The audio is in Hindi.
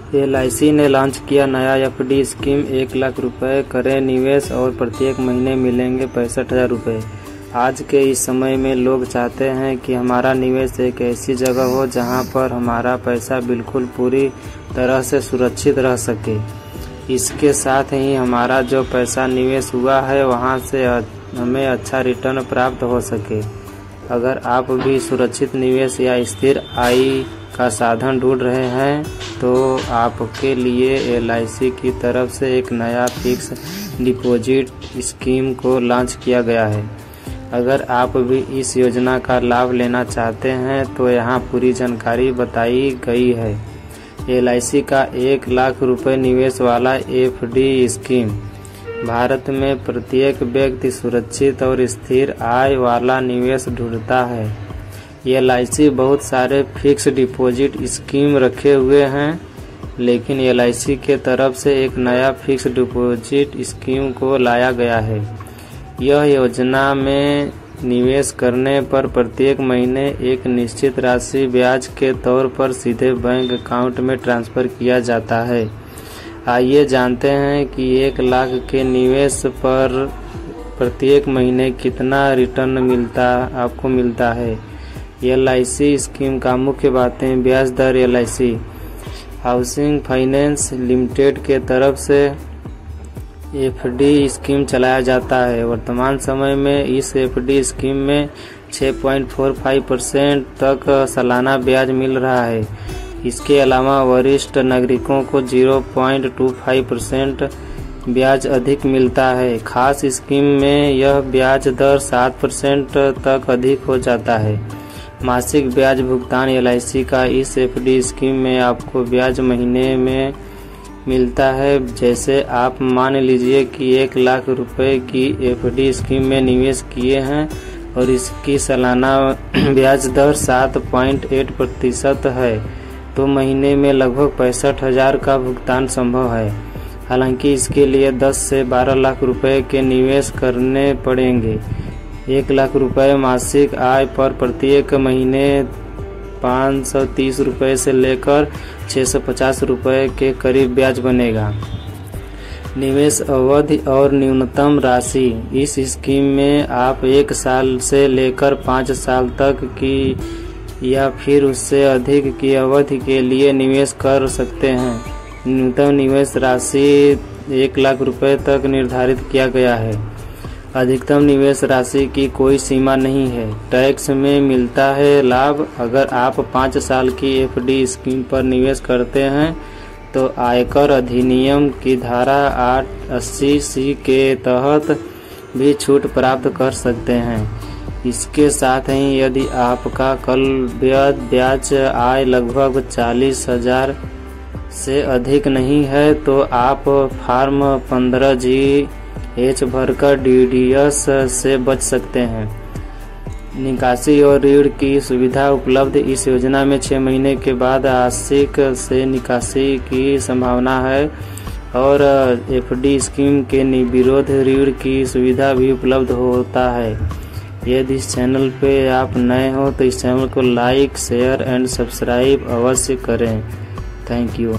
LIC ने लॉन्च किया नया FD स्कीम। 1 लाख रुपए करें निवेश और प्रत्येक महीने मिलेंगे 65,000 रुपये। आज के इस समय में लोग चाहते हैं कि हमारा निवेश एक ऐसी जगह हो जहां पर हमारा पैसा बिल्कुल पूरी तरह से सुरक्षित रह सके। इसके साथ ही हमारा जो पैसा निवेश हुआ है वहां से हमें अच्छा रिटर्न प्राप्त हो सके। अगर आप भी सुरक्षित निवेश या स्थिर आय का साधन ढूंढ रहे हैं तो आपके लिए LIC की तरफ से एक नया फिक्स डिपॉजिट स्कीम को लॉन्च किया गया है। अगर आप भी इस योजना का लाभ लेना चाहते हैं तो यहाँ पूरी जानकारी बताई गई है। LIC का 1 लाख रुपए निवेश वाला FD स्कीम। भारत में प्रत्येक व्यक्ति सुरक्षित और स्थिर आय वाला निवेश ढूंढता है। LIC बहुत सारे फिक्स डिपॉजिट स्कीम रखे हुए हैं, लेकिन LIC के तरफ से एक नया फिक्स डिपॉजिट स्कीम को लाया गया है। यह योजना में निवेश करने पर प्रत्येक महीने एक निश्चित राशि ब्याज के तौर पर सीधे बैंक अकाउंट में ट्रांसफर किया जाता है। आइए जानते हैं कि 1 लाख के निवेश पर प्रत्येक महीने कितना रिटर्न आपको मिलता है। LIC स्कीम का मुख्य बातें। ब्याज दर। LIC हाउसिंग फाइनेंस लिमिटेड के तरफ से FD स्कीम चलाया जाता है। वर्तमान समय में इस FD स्कीम में 6.45% तक सालाना ब्याज मिल रहा है। इसके अलावा वरिष्ठ नागरिकों को 0.25% ब्याज अधिक मिलता है। खास स्कीम में यह ब्याज दर 7% तक अधिक हो जाता है। मासिक ब्याज भुगतान। LIC का इस FD स्कीम में आपको ब्याज महीने में मिलता है। जैसे आप मान लीजिए कि 1 लाख रुपए की FD स्कीम में निवेश किए हैं और इसकी सालाना ब्याज दर 7.8% है, तो महीने में लगभग 65,000 का भुगतान संभव है। हालांकि इसके लिए 10 से 12 लाख रुपए के निवेश करने पड़ेंगे। 1 लाख रुपए मासिक आय पर प्रत्येक महीने 530 रुपए से लेकर 650 रुपए के करीब ब्याज बनेगा। निवेश अवधि और न्यूनतम राशि। इस स्कीम में आप 1 साल से लेकर 5 साल तक की या फिर उससे अधिक की अवधि के लिए निवेश कर सकते हैं। न्यूनतम निवेश राशि 1 लाख रुपए तक निर्धारित किया गया है। अधिकतम निवेश राशि की कोई सीमा नहीं है। टैक्स में मिलता है लाभ। अगर आप 5 साल की FD स्कीम पर निवेश करते हैं तो आयकर अधिनियम की धारा 880C के तहत भी छूट प्राप्त कर सकते हैं। इसके साथ ही यदि आपका कल ब्याज आय लगभग 40,000 से अधिक नहीं है तो आप फॉर्म 15G(H) भरकर DDS से बच सकते हैं। निकासी और ऋण की सुविधा उपलब्ध। इस योजना में 6 महीने के बाद आंशिक से निकासी की संभावना है और FD स्कीम के निर्विरोध ऋण की सुविधा भी उपलब्ध होता है। यदि इस चैनल पे आप नए हो तो इस चैनल को लाइक, शेयर एंड सब्सक्राइब अवश्य करें। Thank you.